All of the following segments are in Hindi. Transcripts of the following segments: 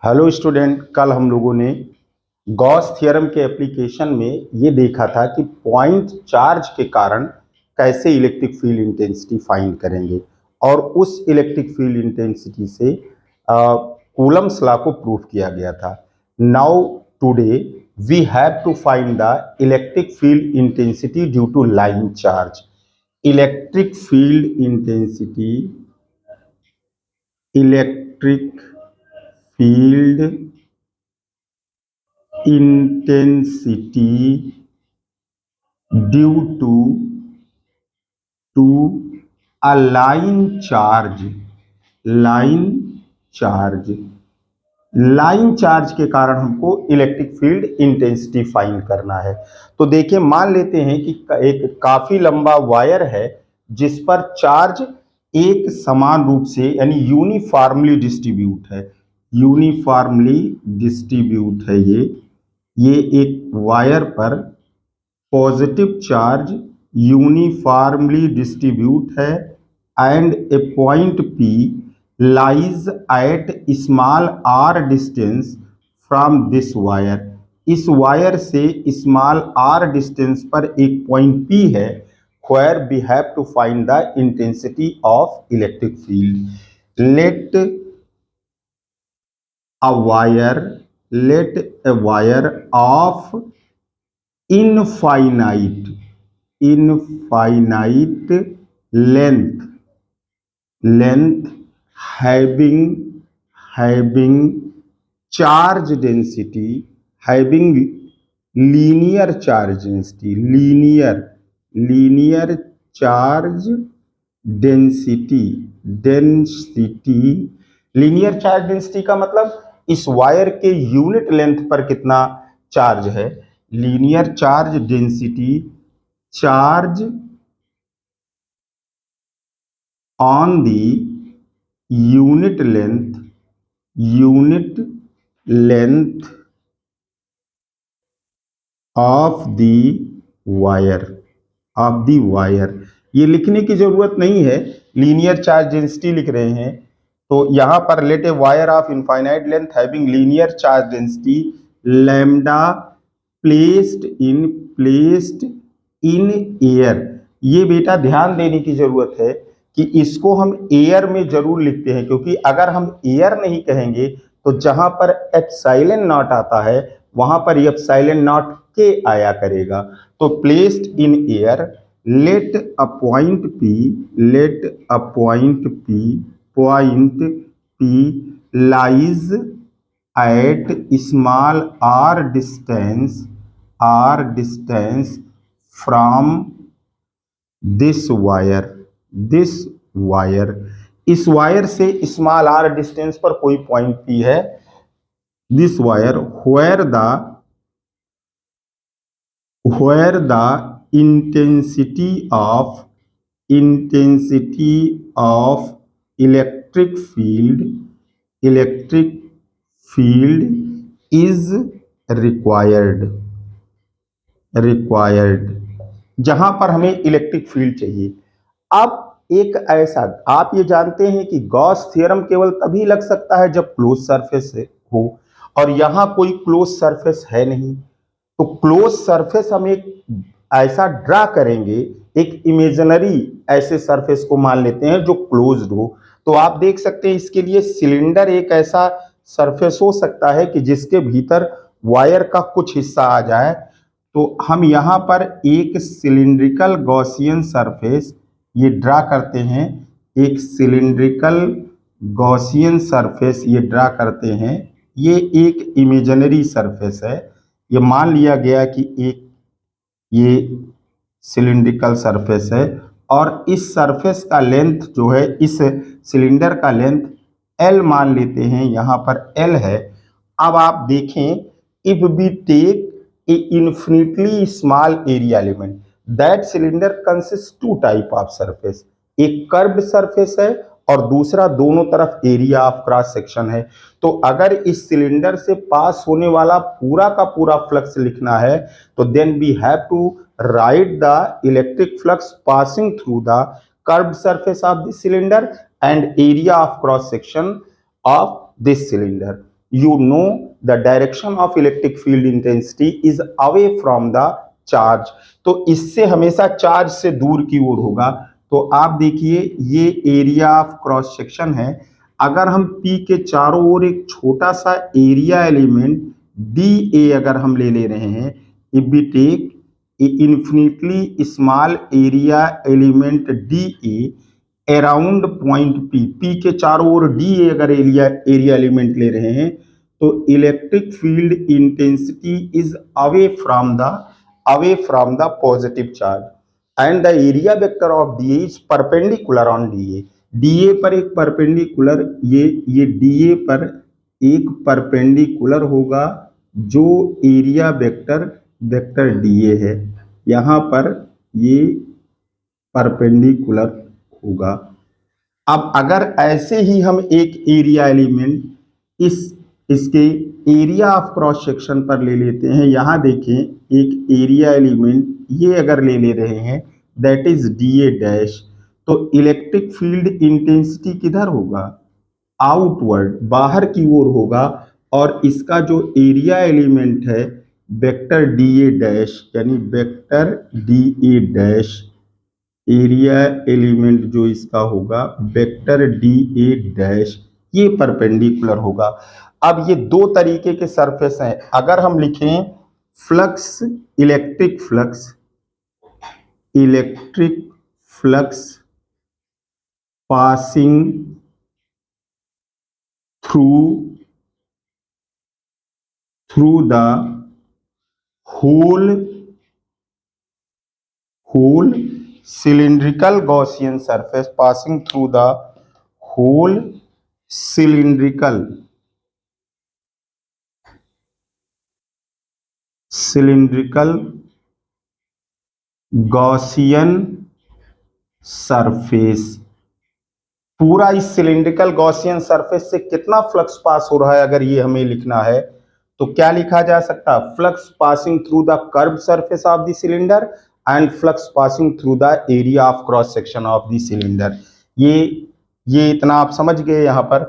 हेलो स्टूडेंट, कल हम लोगों ने गॉस थ्योरम के एप्लीकेशन में ये देखा था कि पॉइंट चार्ज के कारण कैसे इलेक्ट्रिक फील्ड इंटेंसिटी फाइंड करेंगे और उस इलेक्ट्रिक फील्ड इंटेंसिटी से कूलम्स लॉ को प्रूव किया गया था। Now today we have to find the electric field intensity due to line charge. Electric field intensity, electric field intensity due to a line charge। Line charge के कारण हमको इलेक्ट्रिक फील्ड इंटेंसिटी फाइंड करना है। तो देखिए, मान लेते हैं कि एक काफी लंबा वायर है जिस पर चार्ज एक समान रूप से यानी यूनिफॉर्मली डिस्ट्रीब्यूट है। ये एक वायर पर पॉजिटिव चार्ज यूनिफॉर्मली डिस्ट्रीब्यूट है and A point P lies at small r distance from this wire. इस वायर से स्मॉल r डिस्टेंस पर एक पॉइंट P है where we have to find the intensity of electric field. Let a wire of infinite length having charge density, having linear charge density, linear charge density। Linear charge density का मतलब इस वायर के यूनिट लेंथ पर कितना चार्ज है। Linear charge density, charge on the unit length of the wire. ये लिखने की जरूरत नहीं है, लीनियर चार्ज डेंसिटी लिख रहे हैं। तो यहां पर let a wire of infinite length having linear charge density lambda placed in air. ये बेटा ध्यान देने की जरूरत है कि इसको हम एयर में जरूर लिखते हैं, क्योंकि अगर हम एयर नहीं कहेंगे तो जहां पर एप्सिलॉन नॉट आता है वहां पर एप्सिलॉन नॉट के आया करेगा। तो placed in air, let a point P lies at small r distance from this wire। इस वायर से स्मॉल r डिस्टेंस पर कोई पॉइंट P है। This wire where the intensity of electric field is required। जहां पर हमें इलेक्ट्रिक फील्ड चाहिए। अब एक ऐसा, आप ये जानते हैं कि गॉस थ्योरम केवल तभी लग सकता है जब क्लोज सरफेस हो, और यहां कोई क्लोज सरफेस है नहीं। तो क्लोज सरफेस हम एक ऐसा ड्रा करेंगे, एक इमेजिनरी ऐसे सरफेस को मान लेते हैं जो क्लोज्ड हो। तो आप देख सकते हैं इसके लिए सिलेंडर एक ऐसा सरफेस हो सकता है कि जिसके भीतर वायर का कुछ हिस्सा आ जाए। तो हम यहां पर एक सिलिंड्रिकल गॉसियन सरफेस ये ड्रा करते हैं, एक सिलिंड्रिकल गॉसियन सरफेस ये ड्रा करते हैं। ये एक इमेजिनरी सरफेस है। ये मान लिया गया कि एक ये सिलिंड्रिकल सरफेस है और इस सरफेस का लेंथ जो है, इस सिलेंडर का लेंथ L मान लेते हैं, यहां पर L है। अब आप देखें, if we take a infinitely small area element, that cylinder consist two type of surface. एक कर्व्ड सरफेस है और दूसरा दोनों तरफ एरिया ऑफ क्रॉस सेक्शन है। तो अगर इस सिलेंडर से पास होने वाला पूरा का पूरा फ्लक्स लिखना है तो then we have to write the electric flux passing through the curved surface of this cylinder and area of cross section of this cylinder. you know the direction of electric field intensity is away from the charge। तो इससे हमेशा चार्ज से दूर की ओर होगा। तो आप देखिए ये एरिया ऑफ क्रॉस सेक्शन है। अगर हम P के चारों ओर एक छोटा सा एरिया एलिमेंट DA अगर हम ले रहे हैं, if we take infinitely small area element DA around point P के चारों ओर DA अगर एरिया एलिमेंट ले रहे हैं, तो electric field intensity is away from the positive charge and the area vector of DA is perpendicular on DA पर एक परपेंडिकुलर, ये DA पर एक परपेंडिकुलर होगा जो एरिया वेक्टर DA है, यहां पर ये परपेंडिकुलर होगा। अब अगर ऐसे ही हम एक एरिया एलिमेंट इसके एरिया ऑफ क्रॉस सेक्शन पर ले लेते हैं, यहां देखें एक एरिया एलिमेंट ये अगर ले रहे हैं दैट इज DA डैश, तो इलेक्ट्रिक फील्ड इंटेंसिटी किधर होगा? आउटवर्ड, बाहर की ओर होगा। और इसका जो एरिया एलिमेंट है वेक्टर DA डैश, यानी vector DA dash, area element जो इसका होगा वेक्टर DA डैश, ये परपेंडिकुलर होगा। अब ये दो तरीके के सरफेस हैं। अगर हम लिखें flux, electric flux passing through the whole cylindrical Gaussian surface, passing through the whole cylindrical Gaussian surface, पूरा इस सिलिंड्रिकल गॉसियन सरफेस से कितना फ्लक्स पास हो रहा है अगर ये हमें लिखना है तो क्या लिखा जा सकता है? Flux passing through the curved surface of the cylinder and flux passing through the area of cross section of the cylinder. ये इतना आप समझ गए यहां पर।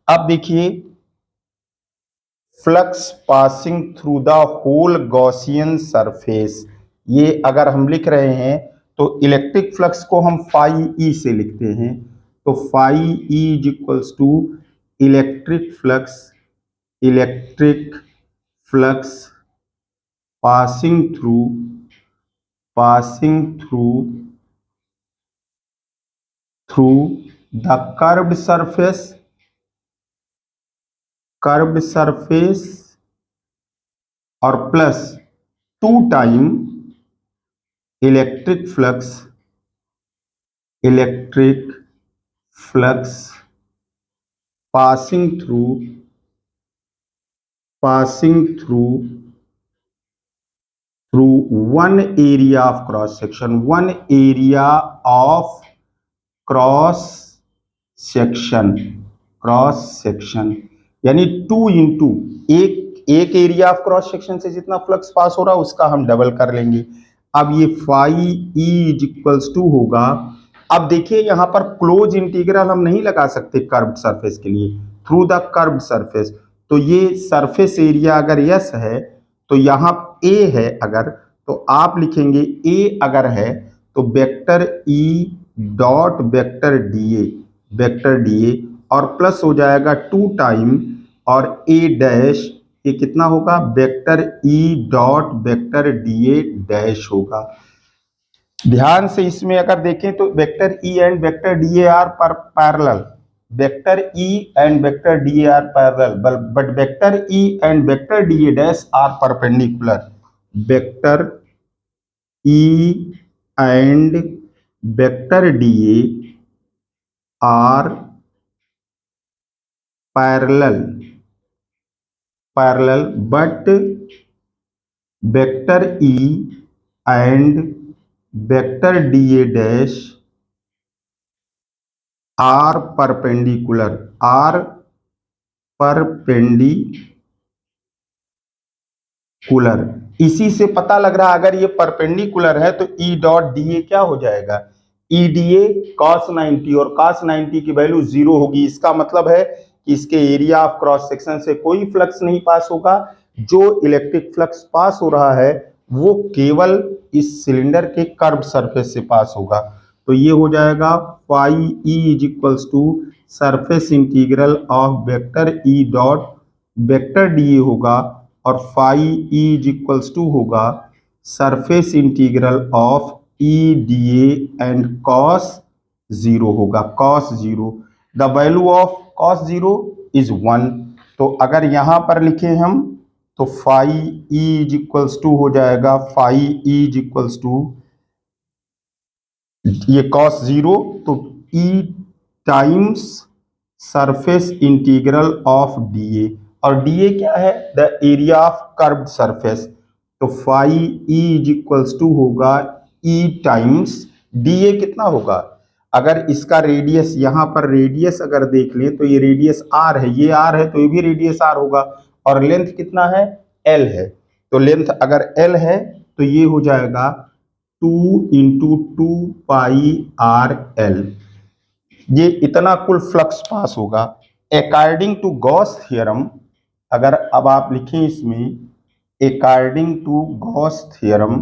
अब देखिए flux passing through the whole Gaussian surface, ये अगर हम लिख रहे हैं तो इलेक्ट्रिक फ्लक्स को हम फाई ई से लिखते हैं, तो phi E is equals to electric flux passing through the curved surface और plus 2 time electric flux passing through one area of cross section, यानी 2 इंटू एक एरिया ऑफ क्रॉस सेक्शन से जितना फ्लक्स पास हो रहा है उसका हम डबल कर लेंगे। अब ये phi E is equals to होगा, अब देखिए यहां पर क्लोज इंटीग्रल हम नहीं लगा सकते कर्व्ड सरफेस के लिए, थ्रू द कर्व्ड सरफेस, तो ये सरफेस एरिया अगर यस है तो यहां ए है अगर, तो आप लिखेंगे ए अगर है तो vector E dot vector DA और प्लस हो जाएगा 2 टाइम और ए डैश, ये कितना होगा? Vector E dot vector DA dash होगा। ध्यान से इसमें अगर देखें तो vector E and vector DA are parallel, vector E and vector DA are parallel, but vector E and vector DA dash are perpendicular. Vector E and vector DA are parallel but vector E and vector dA dash are perpendicular, इसी से पता लग रहा है अगर ये परपेंडिकुलर है तो E डॉट डीए क्या हो जाएगा? ई डीए cos 90 और cos 90 की वैल्यू 0 होगी। इसका मतलब है कि इसके एरिया ऑफ क्रॉस सेक्शन से कोई फ्लक्स नहीं पास होगा, जो इलेक्ट्रिक फ्लक्स पास हो रहा है वो केवल इस सिलेंडर के कर्व सरफेस से पास होगा। तो ये हो जाएगा phi E is equals to surface integral of vector E dot vector D होगा, और phi E is equals to होगा surface integral of E D and cos zero होगा, cos zero. The value of cos zero is 1। तो अगर यहां पर लिखे हम तो phi E is equals to हो जाएगा, phi E is equals to ये कॉस जीरो, तो E times surface integral of D A, और डी ए क्या है, the area of curved surface. तो phi E is equals to होगा ई टाइम्स डी ए कितना होगा, अगर इसका रेडियस यहां पर रेडियस अगर देख लें तो ये रेडियस आर है, ये आर है तो ये भी रेडियस आर होगा, और लेंथ कितना है, एल है। तो लेंथ अगर एल है तो ये हो जाएगा 2 इंटू 2 पाई आर एल, ये इतना कुल फ्लक्स पास होगा अकॉर्डिंग टू गॉस थ्योरम। अगर अब आप लिखें इसमें according to Gauss theorem,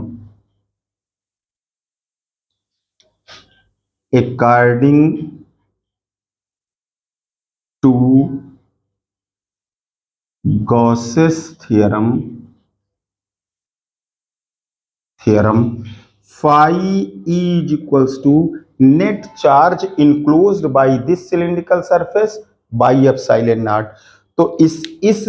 according to Gauss's theorem, phi E is equals to net charge enclosed by this cylindrical surface by epsilon naught। तो इस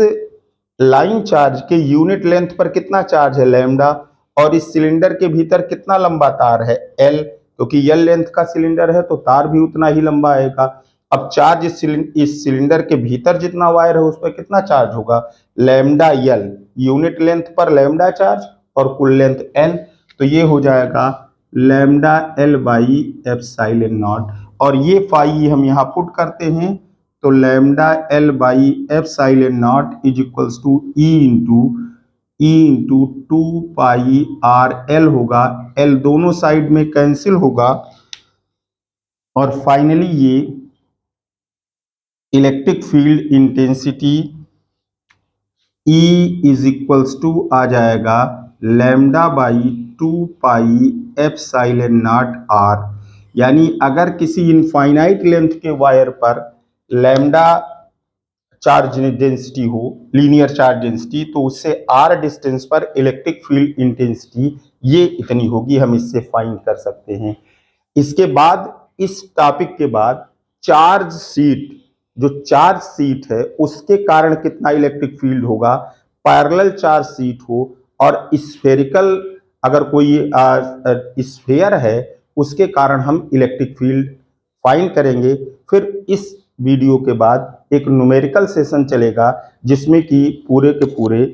लाइन चार्ज के यूनिट लेंथ पर कितना चार्ज है लैम्डा, और इस सिलेंडर के भीतर कितना लंबा तार है एल, क्योंकि एल लेंथ का सिलेंडर है तो तार भी उतना ही लंबा आएगा। अब चार्ज इस सिलेंडर के भीतर जितना वायर है उस पर कितना चार्ज होगा, लैम्डा एल, यूनिट लेंथ पर लैम्डा चार्ज और कुल लेंथ एल, तो ये हो जाएगा lambda L by epsilon naught, और ये फाई हम यहाँ पुट करते हैं तो lambda L by epsilon naught is equals to E into 2 pi R L होगा, एल दोनों साइड में कैंसिल होगा, और फाइनली ये electric field intensity E is equals to आ जाएगा lambda by 2 pi epsilon naught R. यानी अगर किसी इनफाइनाइट लेंथ के वायर पर लैम्डा चार्ज डेंसिटी हो, लीनियर चार्ज डेंसिटी, तो उससे आर डिस्टेंस पर इलेक्ट्रिक फील्ड इंटेंसिटी ये इतनी होगी, हम इससे फाइंड कर सकते हैं। इसके बाद इस टॉपिक के बाद चार्ज सीट, जो चार्ज सीट है उसके कारण कितना इलेक्ट्रिक फील्ड होगा, पैरेलल चार्ज सीट हो और स्फेरिकल अगर कोई स्फेयर है उसके कारण हम इलेक्ट्रिक फील्ड फाइंड करेंगे। फिर इस वीडियो के बाद एक न्यूमेरिकल सेशन चलेगा जिसमें कि पूरे के पूरे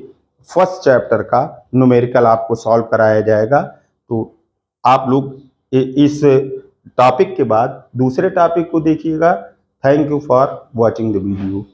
फर्स्ट चैप्टर का न्यूमेरिकल आपको सॉल्व कराया जाएगा। तो आप लोग इस टॉपिक के बाद दूसरे टॉपिक को देखिएगा। Thank you for watching the video.